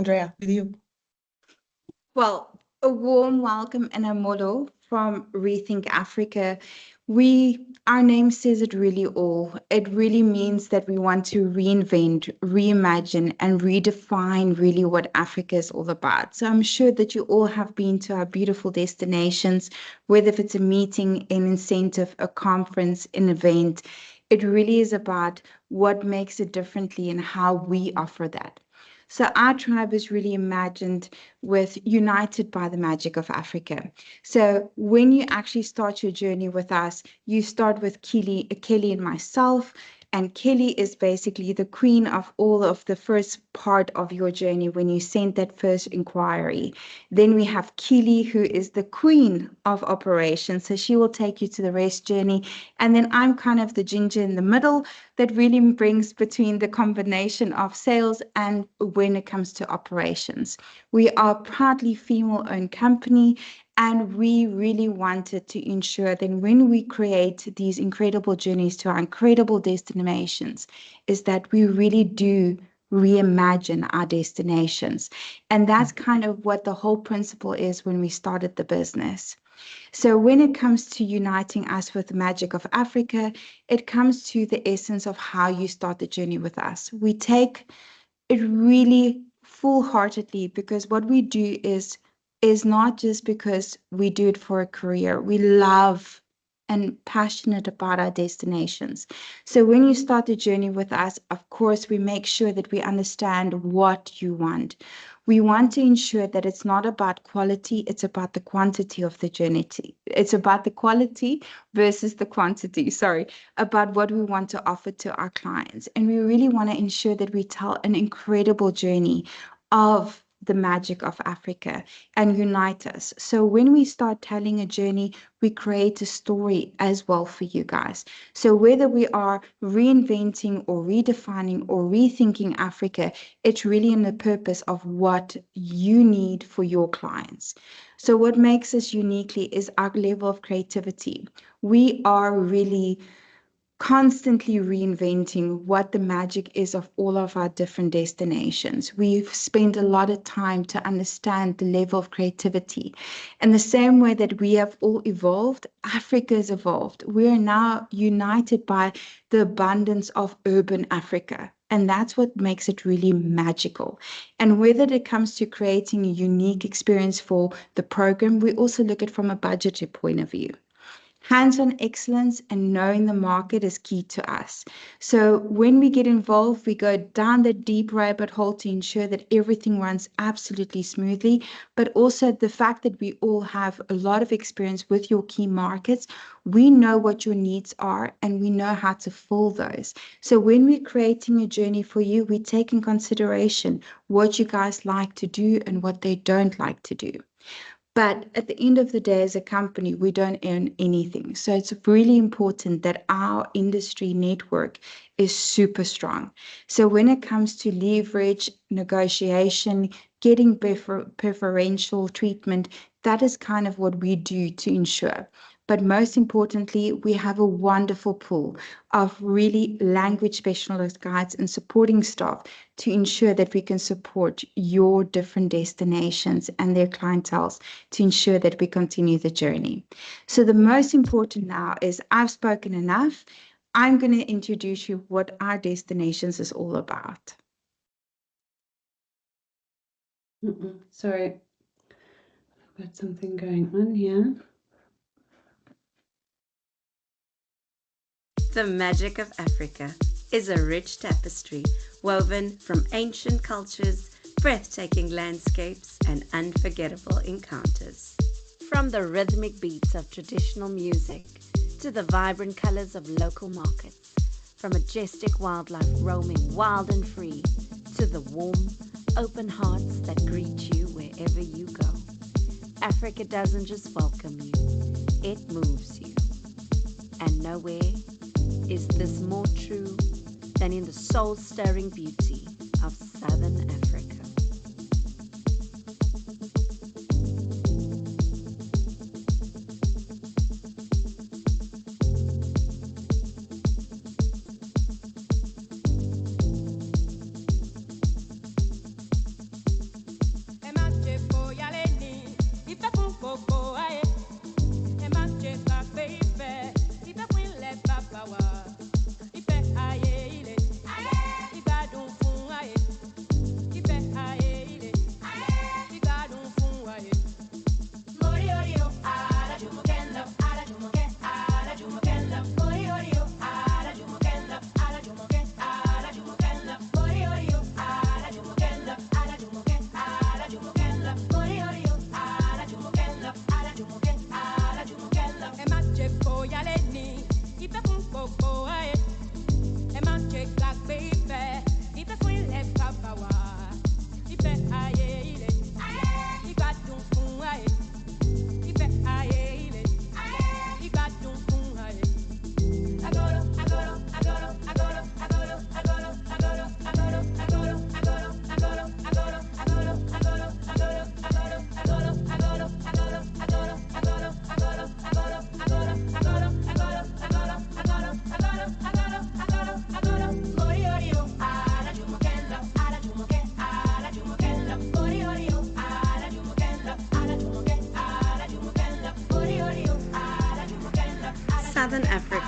Andrea, with you. Well, a warm welcome and a molo from Rethink Africa. Our name says it really all. It really means that we want to reinvent, reimagine, and redefine really what Africa is all about. So I'm sure that you all have been to our beautiful destinations, whether if it's a meeting, an incentive, a conference, an event. It really is about what makes it differently and how we offer that. So our tribe is really imagined with united by the magic of Africa. So when you actually start your journey with us, you start with Kelly and myself. And Kelly is basically the queen of all of the first part of your journey when you send that first inquiry. Then we have Kelly, who is the queen of operations. So she will take you to the rest journey. And then I'm kind of the ginger in the middle that really brings between the combination of sales and when it comes to operations. We are a proudly female-owned company, and we really wanted to ensure that when we create these incredible journeys to our incredible destinations, is that we really do reimagine our destinations. And that's kind of what the whole principle is when we started the business. So when it comes to uniting us with the magic of Africa, it comes to the essence of how you start the journey with us. We take it really full-heartedly because what we do is not just because we do it for a career. We love and passionate about our destinations. So when you start the journey with us, of course, we make sure that we understand what you want. We want to ensure that it's not about quality, it's about the quantity of the journey. It's about the quality versus the quantity, sorry, about what we want to offer to our clients. And we really want to ensure that we tell an incredible journey of the magic of Africa and unite us. So when we start telling a journey, we create a story as well for you guys. So whether we are reinventing or redefining or rethinking Africa, it's really in the purpose of what you need for your clients. So what makes us uniquely is our level of creativity. We are really constantly reinventing what the magic is of all of our different destinations. We've spent a lot of time to understand the level of creativity. And the same way that we have all evolved, Africa has evolved. We are now united by the abundance of urban Africa. And that's what makes it really magical. And whether it comes to creating a unique experience for the program, we also look at it from a budgetary point of view. Hands-on excellence and knowing the market is key to us. So when we get involved, we go down the deep rabbit hole to ensure that everything runs absolutely smoothly, but also the fact that we all have a lot of experience with your key markets. We know what your needs are and we know how to fill those. So when we're creating a journey for you, we take in consideration what you guys like to do and what they don't like to do. But at the end of the day, as a company, we don't earn anything. So it's really important that our industry network is super strong. So when it comes to leverage, negotiation, getting preferential treatment, that is kind of what we do to ensure. But most importantly, we have a wonderful pool of really language specialist guides and supporting staff to ensure that we can support your different destinations and their clienteles to ensure that we continue the journey. So the most important now is I've spoken enough. I'm going to introduce you what our destinations is all about. Sorry, I've got something going on here. The magic of Africa is a rich tapestry woven from ancient cultures, breathtaking landscapes, and unforgettable encounters. From the rhythmic beats of traditional music to the vibrant colors of local markets, from majestic wildlife roaming wild and free to the warm, open hearts that greet you wherever you go. Africa doesn't just welcome you, it moves you. And nowhere is this more true than in the soul-stirring beauty of Southern Africa.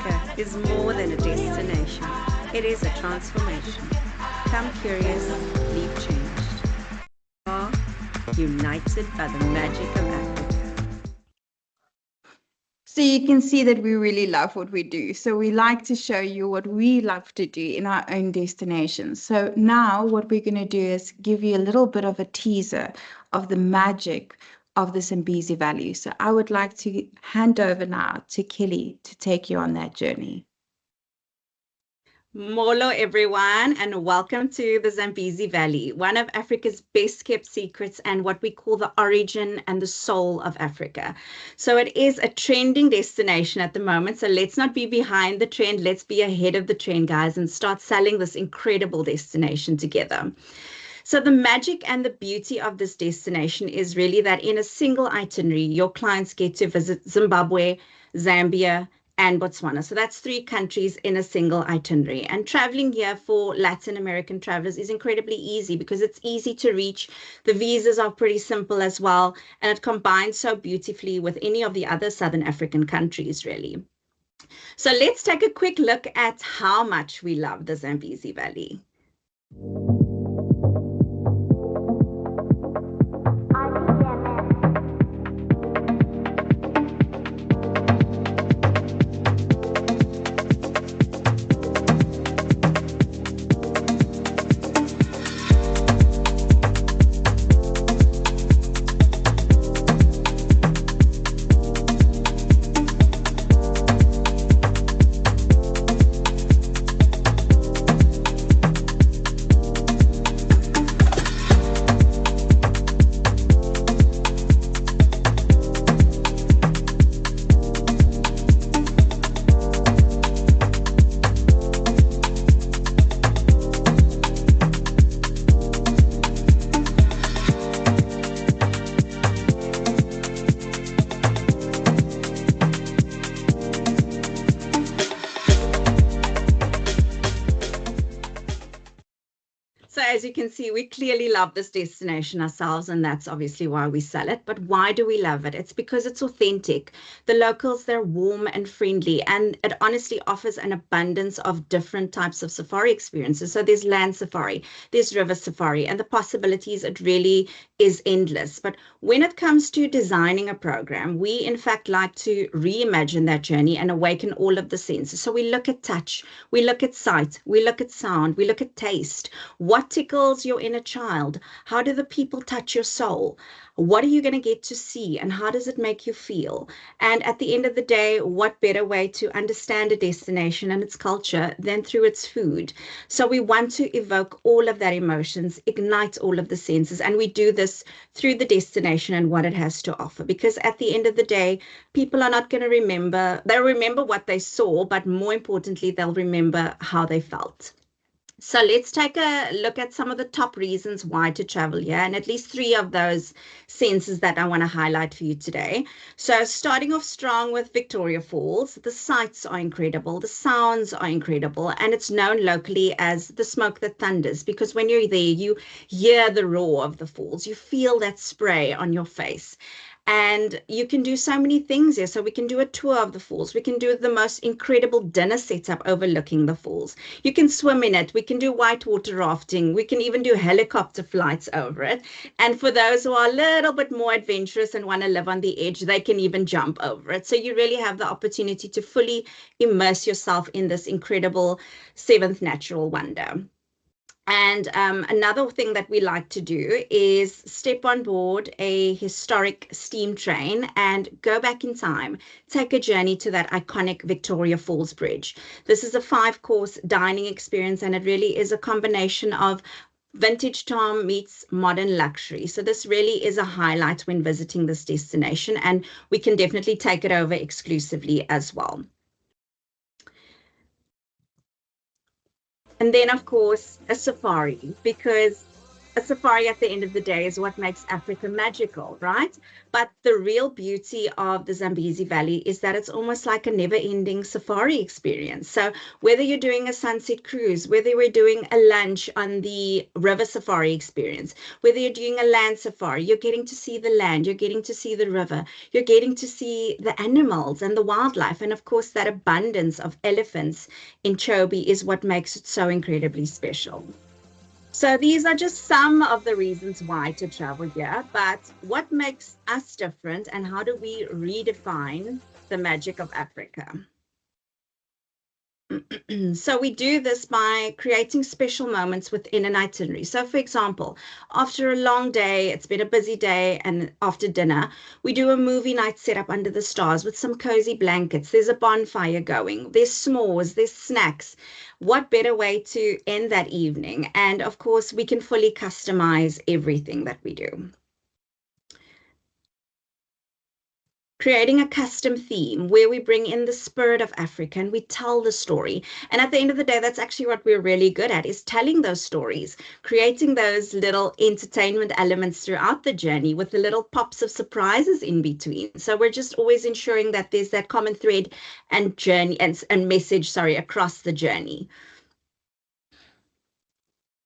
Africa is more than a destination, it is a transformation. Come curious, leave changed. Are united by the magic of Africa. So you can see that we really love what we do. So we like to show you what we love to do in our own destinations. So now what we're going to do is give you a little bit of a teaser of the magic of the Zambezi Valley. So I would like to hand over now to Kelly to take you on that journey. Molo, everyone, and welcome to the Zambezi Valley, one of Africa's best kept secrets and what we call the origin and the soul of Africa. So it is a trending destination at the moment. So let's not be behind the trend. Let's be ahead of the trend, guys, and start selling this incredible destination together. So the magic and the beauty of this destination is really that in a single itinerary, your clients get to visit Zimbabwe, Zambia, and Botswana. So that's 3 countries in a single itinerary. And traveling here for Latin American travelers is incredibly easy because it's easy to reach. The visas are pretty simple as well, and it combines so beautifully with any of the other Southern African countries, really. So let's take a quick look at how much we love the Zambezi Valley. So as you can see, we clearly love this destination ourselves, and that's obviously why we sell it. But why do we love it? It's because it's authentic. The locals, they're warm and friendly, and it honestly offers an abundance of different types of safari experiences. So there's land safari, there's river safari, and the possibilities, it really is endless. But when it comes to designing a program, we in fact like to reimagine that journey and awaken all of the senses. So we look at touch, we look at sight, we look at sound, we look at taste. What tickles your inner child? How do the people touch your soul? What are you going to get to see, and how does it make you feel? And at the end of the day, what better way to understand a destination and its culture than through its food? So we want to evoke all of that emotions, ignite all of the senses, and we do this through the destination and what it has to offer. Because at the end of the day, people are not going to remember, they'll remember what they saw, but more importantly, they'll remember how they felt. So let's take a look at some of the top reasons why to travel here, and at least 3 of those senses that I want to highlight for you today. So starting off strong with Victoria Falls, the sights are incredible, the sounds are incredible, and it's known locally as the smoke that thunders, because when you're there, you hear the roar of the falls, you feel that spray on your face. And you can do so many things here. So we can do a tour of the falls. We can do the most incredible dinner setup overlooking the falls. You can swim in it. We can do whitewater rafting. We can even do helicopter flights over it. And for those who are a little bit more adventurous and want to live on the edge, they can even jump over it. So you really have the opportunity to fully immerse yourself in this incredible 7th natural wonder. And another thing that we like to do is step on board a historic steam train and go back in time, take a journey to that iconic Victoria Falls Bridge. This is a 5-course dining experience, and it really is a combination of vintage charm meets modern luxury. So this really is a highlight when visiting this destination, and we can definitely take it over exclusively as well. And then, of course, a safari, because a safari at the end of the day is what makes Africa magical, right? But the real beauty of the Zambezi Valley is that it's almost like a never ending safari experience. So, whether you're doing a sunset cruise, whether we're doing a lunch on the river safari experience, whether you're doing a land safari, you're getting to see the land, you're getting to see the river, you're getting to see the animals and the wildlife. And of course, that abundance of elephants in Chobe is what makes it so incredibly special. So these are just some of the reasons why to travel here, but what makes us different and how do we redefine the magic of Africa? So we do this by creating special moments within an itinerary. So for example, after a long day, it's been a busy day, and after dinner, we do a movie night set up under the stars with some cozy blankets. There's a bonfire going, there's s'mores, there's snacks. What better way to end that evening? And of course, we can fully customize everything that we do. Creating a custom theme where we bring in the spirit of Africa and we tell the story. And at the end of the day, that's actually what we're really good at, is telling those stories, creating those little entertainment elements throughout the journey with the little pops of surprises in between. So we're just always ensuring that there's that common thread and journey and message, sorry, across the journey.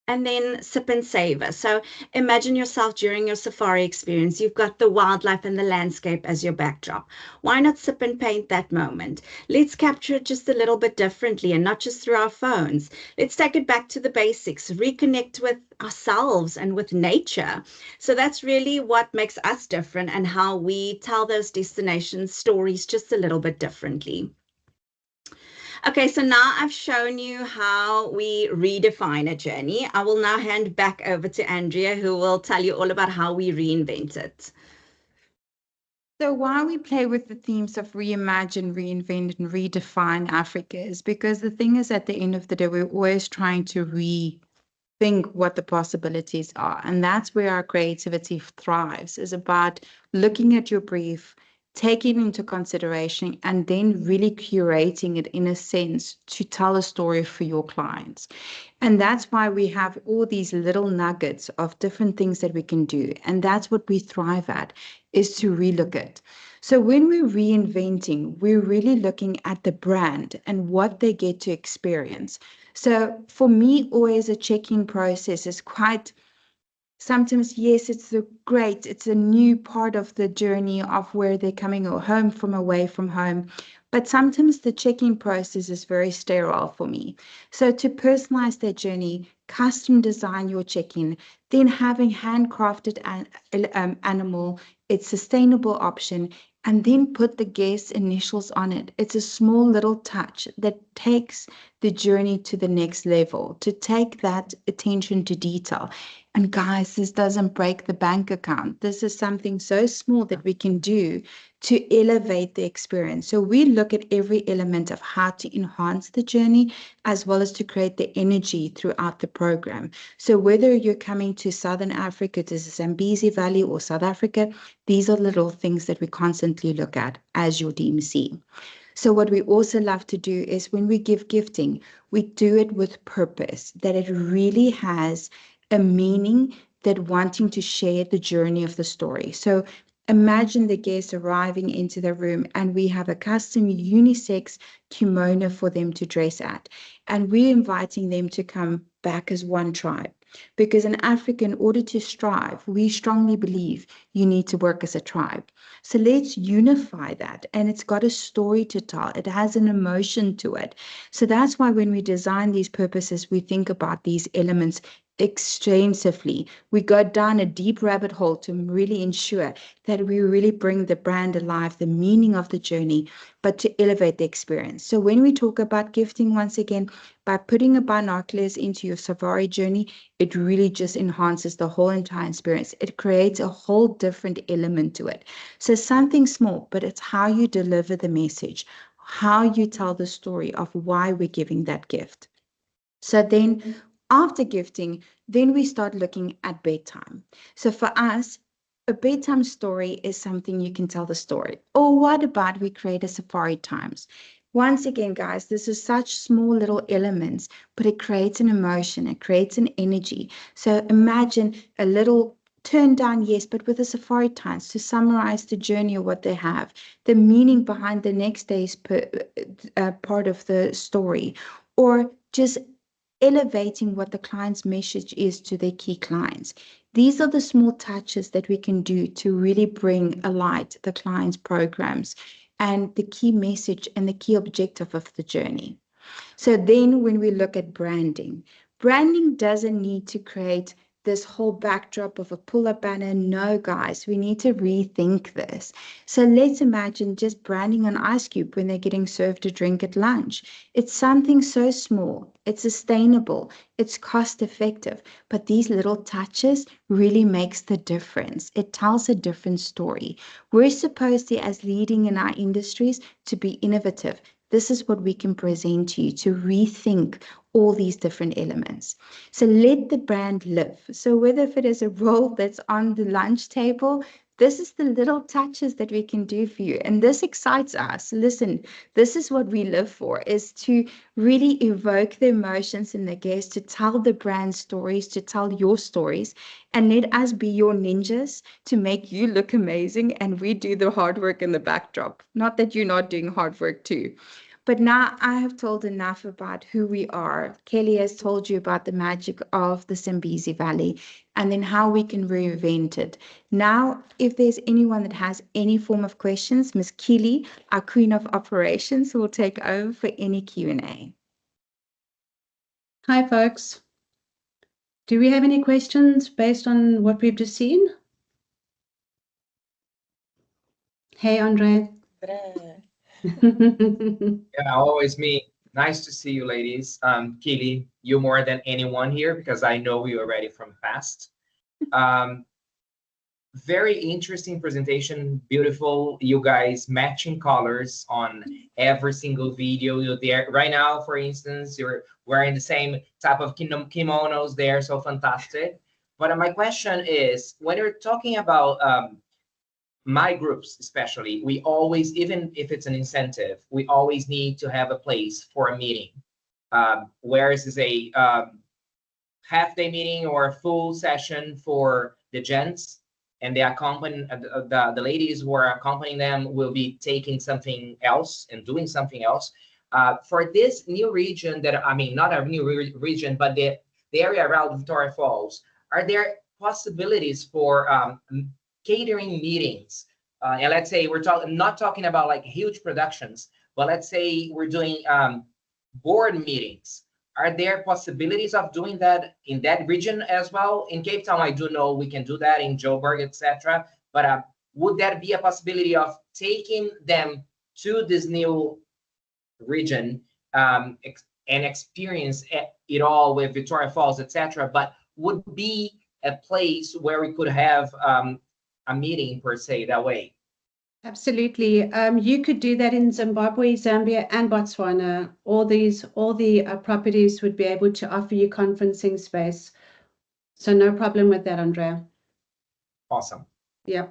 And then sip and savor. So imagine yourself during your safari experience. You've got the wildlife and the landscape as your backdrop. Why not sip and paint that moment? Let's capture it just a little bit differently and not just through our phones. Let's take it back to the basics, reconnect with ourselves and with nature. So that's really what makes us different and how we tell those destination stories just a little bit differently. Okay, so now I've shown you how we redefine a journey. I will now hand back over to Andrea, who will tell you all about how we reinvent it. So why we play with the themes of reimagine, reinvent, and redefine Africa is because the thing is, at the end of the day, we're always trying to rethink what the possibilities are. And that's where our creativity thrives, is about looking at your brief, taking into consideration, and then really curating it in a sense to tell a story for your clients. And that's why we have all these little nuggets of different things that we can do. And that's what we thrive at, is to relook it. So when we're reinventing, we're really looking at the brand and what they get to experience. So for me, always a check-in process is quite sometimes, yes, it's a new part of the journey of where they're coming home from, away from home. But sometimes the check-in process is very sterile for me. So to personalize their journey, custom design your check-in, then having handcrafted animal, it's sustainable option, and then put the guest's initials on it. It's a small little touch that takes the journey to the next level, to take that attention to detail. And guys, this doesn't break the bank account. This is something so small that we can do to elevate the experience. So we look at every element of how to enhance the journey, as well as to create the energy throughout the program. So whether you're coming to Southern Africa, to the Zambezi Valley, or South Africa, these are little things that we constantly look at as your DMC. So what we also love to do is when we give gifting, we do it with purpose, that it really has a meaning, that wanting to share the journey of the story. So imagine the guests arriving into the room and we have a custom unisex kimono for them to dress at. And we're inviting them to come back as one tribe. Because in Africa, in order to strive, we strongly believe you need to work as a tribe. So let's unify that. And it's got a story to tell. It has an emotion to it. So that's why when we design these purposes, we think about these elements extensively. We go down a deep rabbit hole to really ensure that we really bring the brand alive, the meaning of the journey, but to elevate the experience. So when we talk about gifting, once again, by putting a binoculars into your safari journey, it really just enhances the whole entire experience. It creates a whole different element to it. So something small, but it's how you deliver the message, how you tell the story of why we're giving that gift. So then after gifting, then we start looking at bedtime. So for us, a bedtime story is something you can tell the story. Or what about we create a safari times? Once again, guys, this is such small little elements, but it creates an emotion, it creates an energy. So imagine a little turn down, yes, but with the safari times to summarize the journey of what they have, the meaning behind the next day's part of the story, or just elevating what the client's message is to their key clients. These are the small touches that we can do to really bring alight the client's programs and the key message and the key objective of the journey. So then when we look at branding, branding doesn't need to create this whole backdrop of a pull-up banner. No, guys, we need to rethink this. So let's imagine just branding an ice cube when they're getting served a drink at lunch. It's something so small, it's sustainable, it's cost effective, but these little touches really makes the difference. It tells a different story. We're supposed to, as leading in our industries, to be innovative. This is what we can present to you to rethink all these different elements. So let the brand live. So whether if it is a roll that's on the lunch table, this is the little touches that we can do for you. And this excites us. Listen, this is what we live for, is to really evoke the emotions in the guests, to tell the brand stories, to tell your stories, and let us be your ninjas to make you look amazing. And we do the hard work in the backdrop. Not that you're not doing hard work too. But now I have told enough about who we are. Kelly has told you about the magic of the Zambezi Valley and then how we can reinvent it. Now, if there's anyone that has any form of questions, Miss Keely, our Queen of Operations, will take over for any Q&A. Hi, folks. Do we have any questions based on what we've just seen? Hey, Andre. Yeah, always me. Nice to see you, ladies. Keely, you more than anyone here because I know you already from past. Um, Very interesting presentation. Beautiful. You guys matching colors on every single video. You're there right now, for instance, you're wearing the same type of kimonos there. So fantastic. But my question is, when you're talking about my groups especially, we always, even if it's an incentive, we always need to have a place for a meeting. Whereas is a half-day meeting or a full session for the gents, and the the ladies who are accompanying them will be taking something else and doing something else. For this new region that, I mean, not a new region, but the area around Victoria Falls, are there possibilities for catering meetings? And let's say we're not talking about like huge productions, but let's say we're doing board meetings. Are there possibilities of doing that in that region as well? In Cape Town, I do know we can do that in Joburg, etc. But would that be a possibility of taking them to this new region and experience it all with Victoria Falls, etc.? But would be a place where we could have a meeting per se that way? Absolutely. You could do that in Zimbabwe, Zambia, and Botswana. All the properties would be able to offer you conferencing space. So no problem with that, Andrea. Awesome. Yeah.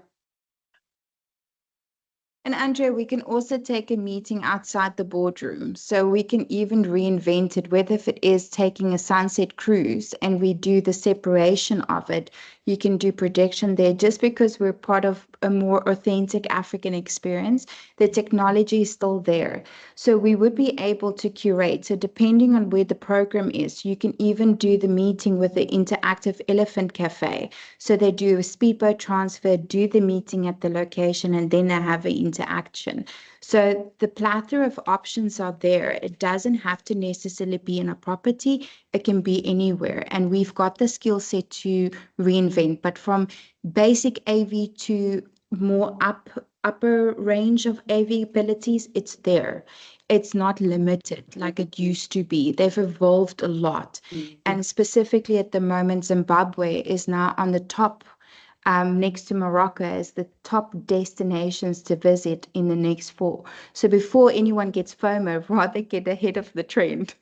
And Andrea, we can also take a meeting outside the boardroom. So we can even reinvent it, whether if it is taking a sunset cruise and we do the separation of it, you can do projection there. Just because we're part of a more authentic African experience, the technology is still there. So we would be able to curate. So depending on where the program is, you can even do the meeting with the interactive elephant cafe. So they do a speedboat transfer, do the meeting at the location, and then they have an interaction. So the plethora of options are there. It doesn't have to necessarily be in a property. It can be anywhere. And we've got the skill set to reinvent. But from basic AV to more upper range of AV abilities, it's there. It's not limited like it used to be. They've evolved a lot. And specifically at the moment, Zimbabwe is now on the top next to Morocco as the top destinations to visit in the next 4. So before anyone gets FOMO, rather get ahead of the trend.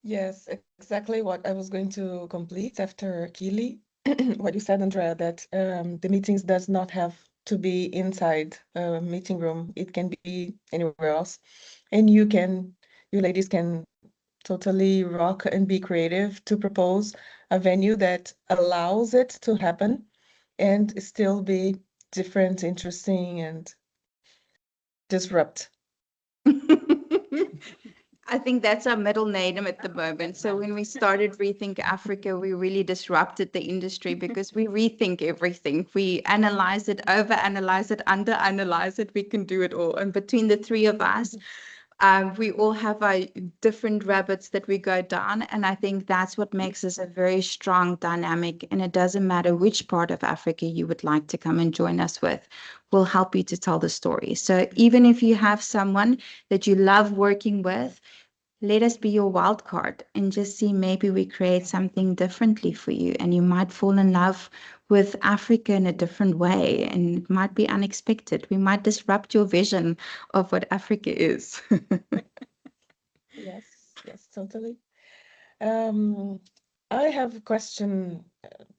Yes, exactly what I was going to complete after Keely. What you said, Andrea, that the meetings does not have to be inside a meeting room. It can be anywhere else. And you ladies can totally rock and be creative to propose a venue that allows it to happen and still be different, interesting, and disrupt. I think that's our middle name at the moment. So when we started Rethink Africa, we really disrupted the industry because we rethink everything. We analyze it, overanalyze it, underanalyze it. We can do it all. And between the three of us, we all have our different rabbits that we go down. And I think that's what makes us a very strong dynamic. And it doesn't matter which part of Africa you would like to come and join us with. We'll help you to tell the story. So even if you have someone that you love working with, let us be your wild card and just see maybe we create something differently for you. And you might fall in love with Africa in a different way. And it might be unexpected. We might disrupt your vision of what Africa is. Yes, yes, totally. I have a question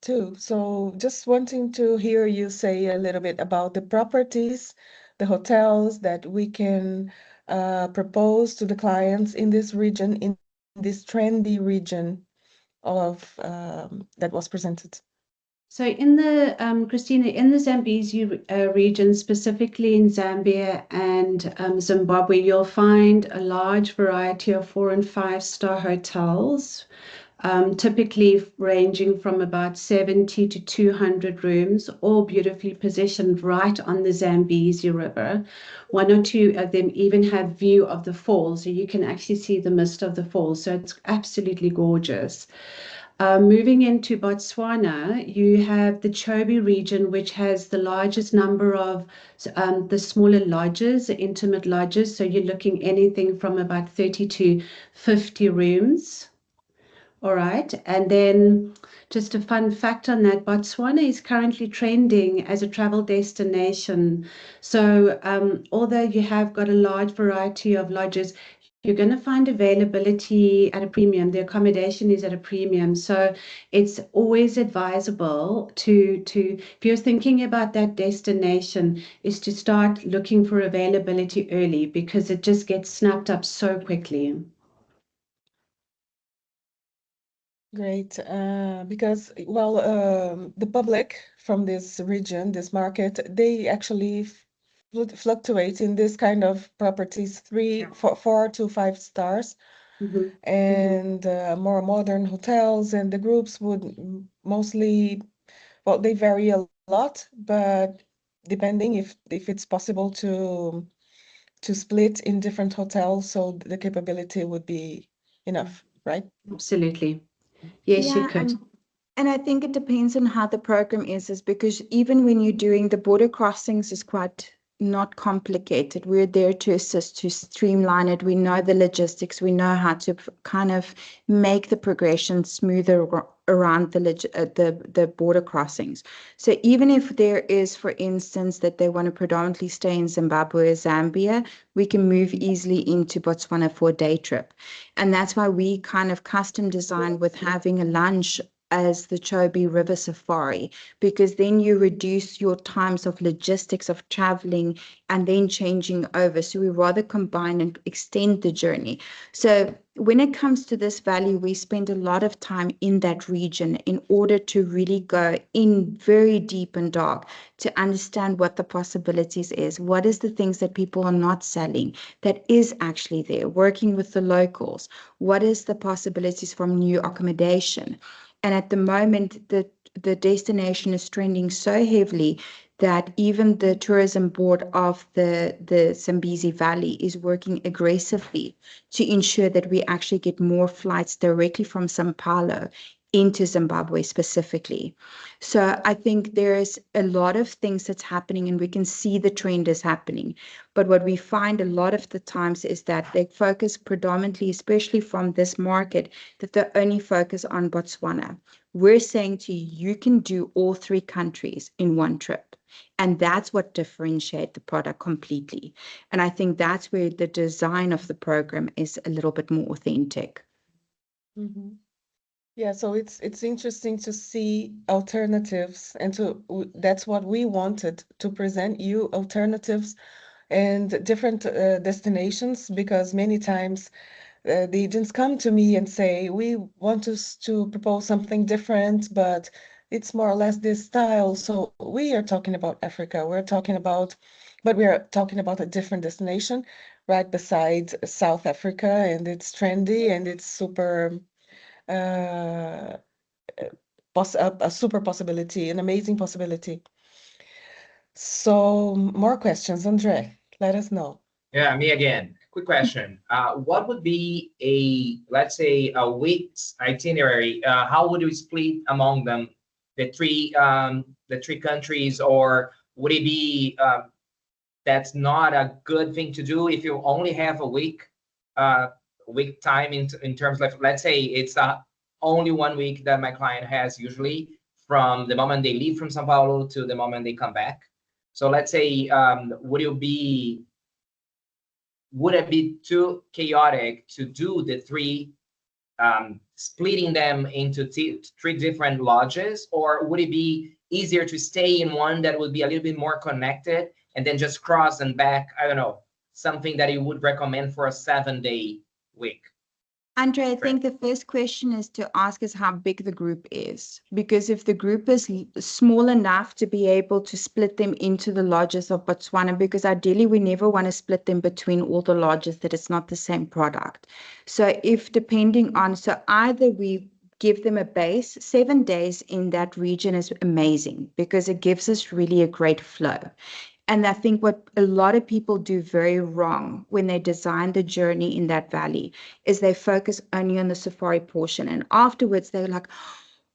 too. So just wanting to hear you say a little bit about the properties, the hotels that we can propose to the clients in this region, in this trendy region of that was presented. So in the Christina, in the Zambezi region, specifically in Zambia and Zimbabwe, you'll find a large variety of 4 and 5-star hotels, typically ranging from about 70 to 200 rooms, all beautifully positioned right on the Zambezi River. 1 or 2 of them even have view of the falls, so you can actually see the mist of the falls. So it's absolutely gorgeous. Moving into Botswana, you have the Chobe region, which has the largest number of the smaller lodges, intimate lodges. So you're looking anything from about 30 to 50 rooms. All right. And then just a fun fact on that, Botswana is currently trending as a travel destination. So although you have got a large variety of lodges, you're going to find availability at a premium. The accommodation is at a premium. So it's always advisable if you're thinking about that destination, is to start looking for availability early because it just gets snapped up so quickly. Great, because well, the public from this region, this market, they actually fluctuate in this kind of properties, 4 to 5 stars, and more modern hotels, and the groups would mostly, well, they vary a lot, but depending if it's possible to split in different hotels, so the capability would be enough, right? Absolutely. Yes, you Yeah, could. and I think it depends on how the program is because even when you're doing the border crossings is quite not complicated. We're there to assist to streamline it. We know the logistics. We know how to kind of make the progression smoother around the border crossings. So even if there is, for instance, that they want to predominantly stay in Zimbabwe or Zambia, we can move easily into Botswana for a day trip. And that's why we kind of custom design with having a lunch as the Chobe River Safari, because then you reduce your times of logistics of traveling and then changing over. So we rather combine and extend the journey. So when it comes to this valley, we spend a lot of time in that region in order to really go in very deep and dark to understand what the possibilities is. What is the things that people are not selling that is actually there, working with the locals? What is the possibilities from new accommodation? And at the moment, the destination is trending so heavily that even the tourism board of the Zambezi Valley is working aggressively to ensure that we actually get more flights directly from Sao Paulo into Zimbabwe specifically. So I think there is a lot of things that's happening and we can see the trend is happening. But what we find a lot of the times is that they focus predominantly, especially from this market, that they only focus on Botswana. We're saying to you, you can do all 3 countries in one trip. And that's what differentiates the product completely. And I think that's where the design of the program is a little bit more authentic. Mm-hmm. Yeah, so it's interesting to see alternatives, and that's what we wanted to present you alternatives and different destinations, because many times the agents come to me and say, we want us to propose something different, but it's more or less this style. So we are talking about Africa. But we are talking about a different destination right beside South Africa, and it's trendy and it's super uh, a super possibility, an amazing possibility. So more questions, Andre, let us know. Yeah, me again. Quick question. What would be let's say, a week's itinerary? How would you split among them, the three countries, or would it be that's not a good thing to do if you only have a week time in terms of, let's say it's only 1 week that my client has usually from the moment they leave from São Paulo to the moment they come back. So let's say, would it be too chaotic to do the three, splitting them into three different lodges, or would it be easier to stay in one that would be a little bit more connected and then just cross and back? I don't know, something that you would recommend for a 7-day week. Andre, I think the first question is to ask is how big the group is. Because if the group is small enough to be able to split them into the lodges of Botswana, because ideally we never want to split them between all the lodges, that it's not the same product. So if depending on, so either we give them a base, 7 days in that region is amazing because it gives us really a great flow. And I think what a lot of people do very wrong when they design the journey in that valley is they focus only on the safari portion. And afterwards, they're like,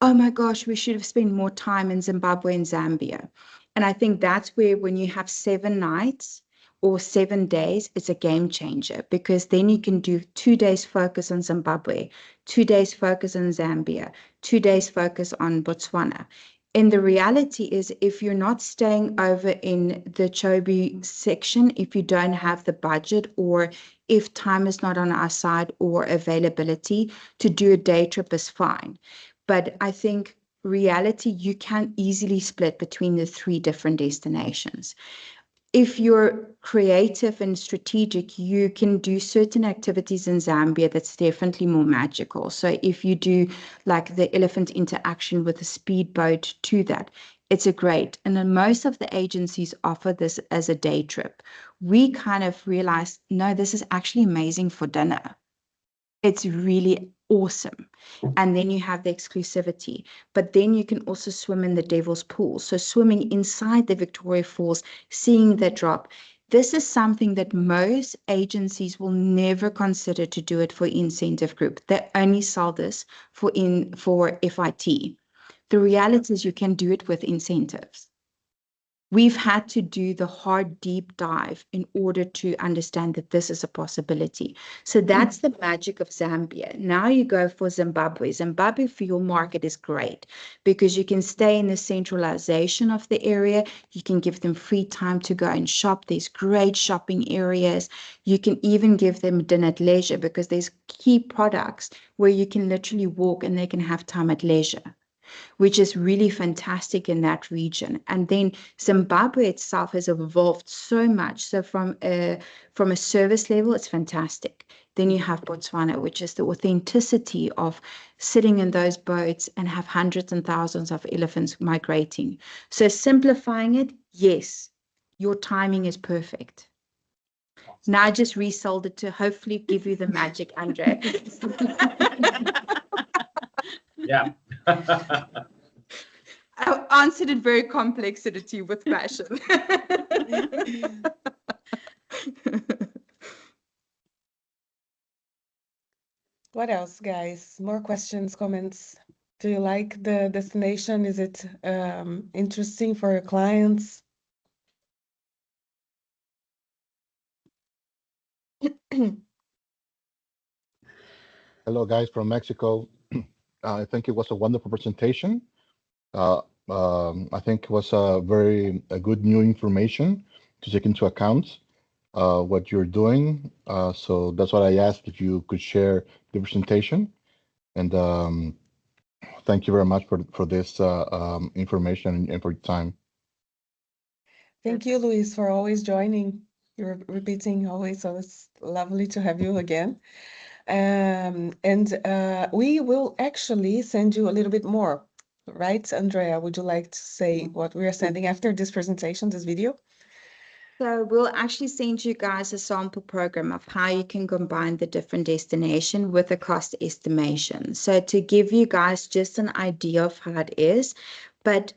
oh my gosh, we should have spent more time in Zimbabwe and Zambia. And I think that's where when you have 7 nights or 7 days, it's a game changer, because then you can do 2 days focus on Zimbabwe, 2 days focus on Zambia, 2 days focus on Botswana. And the reality is, if you're not staying over in the Chobe section, if you don't have the budget, or if time is not on our side or availability, to do a day trip is fine. But I think reality, you can easily split between the 3 different destinations. If you're creative and strategic, you can do certain activities in Zambia that's definitely more magical. So if you do like the elephant interaction with a speedboat to that, it's a great. And then most of the agencies offer this as a day trip. We kind of realized, no, this is actually amazing for dinner. It's really awesome. And then you have the exclusivity, but then you can also swim in the Devil's Pool. So swimming inside the Victoria Falls, seeing the drop. This is something that most agencies will never consider to do it for incentive group. They only sell this for FIT. The reality is you can do it with incentives. We've had to do the hard deep dive in order to understand that this is a possibility. So that's the magic of Zambia. Now you go for Zimbabwe. Zimbabwe for your market is great because you can stay in the centralization of the area. You can give them free time to go and shop. There's great shopping areas. You can even give them dinner at leisure because there's key products where you can literally walk and they can have time at leisure, which is really fantastic in that region. And then Zimbabwe itself has evolved so much. So from a service level, it's fantastic. Then you have Botswana, which is the authenticity of sitting in those boats and have hundreds and thousands of elephants migrating. So simplifying it, yes, your timing is perfect. Now I just resold it to hopefully give you the magic, Andre. Yeah. I answered it very complexity with passion. What else, guys? More questions, comments? Do you like the destination? Is it interesting for your clients? Hello, guys from Mexico. I think it was a wonderful presentation. I think it was a good new information to take into account what you're doing. So that's what I asked if you could share the presentation. And Thank you very much for this information and for your time. Thank you, Luis, for always joining. You're repeating always, so it's lovely to have you again. And we will actually send you a little bit more, right, Andrea? Would you like to say what we are sending after this presentation, this video? So we'll actually send you guys a sample program of how you can combine the different destination with a cost estimation. So to give you guys just an idea of how it is, but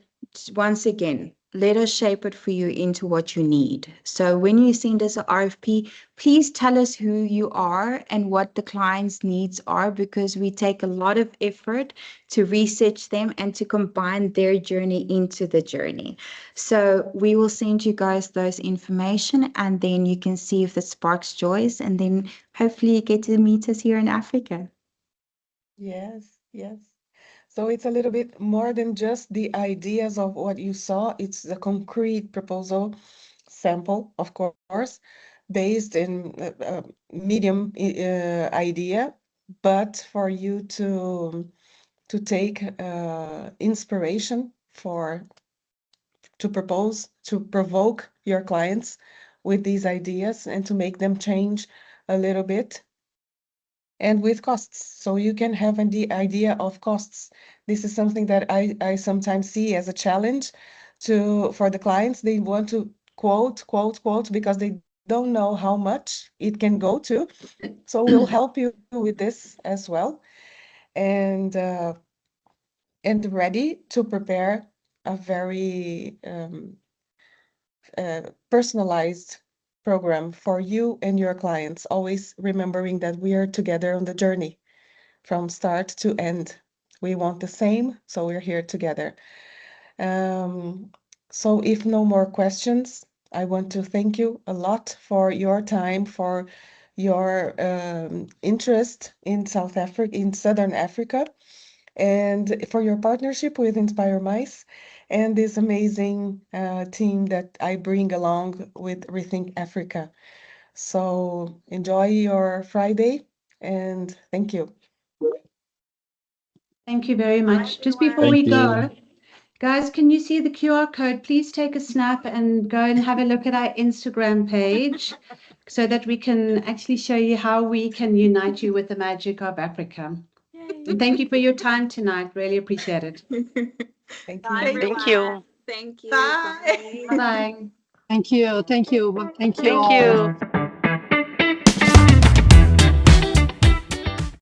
once again, let us shape it for you into what you need. So when you send us an RFP, please tell us who you are and what the client's needs are, because we take a lot of effort to research them and to combine their journey into the journey. So we will send you guys those information, and then you can see if it sparks joys, and then hopefully you get to meet us here in Africa. Yes, yes. So it's a little bit more than just the ideas of what you saw. It's the concrete proposal sample, of course, based in medium idea, but for you to take inspiration to propose, to provoke your clients with these ideas and to make them change a little bit, and with costs. So you can have the idea of costs. This is something that I sometimes see as a challenge for the clients. They want to quote because they don't know how much it can go to. So we'll help you with this as well. And ready to prepare a very personalized program for you and your clients, always remembering that we are together on the journey from start to end. We want the same, so we're here together. So if no more questions, I want to thank you a lot for your time, for your interest in South Africa, in Southern Africa, and for your partnership with Inspire Mice and this amazing team that I bring along with Rethink Africa. So enjoy your Friday, and thank you. Thank you very much. Just before Thank we you. go, guys, can you see the QR code? Please take a snap and go and have a look at our Instagram page so that we can actually show you how we can unite you with the magic of Africa. And thank you for your time tonight. Really appreciate it. Thank Bye, you. Thank you. everyone. Thank you. Bye-bye. Thank you. Thank you. Thank you. Thank all. you.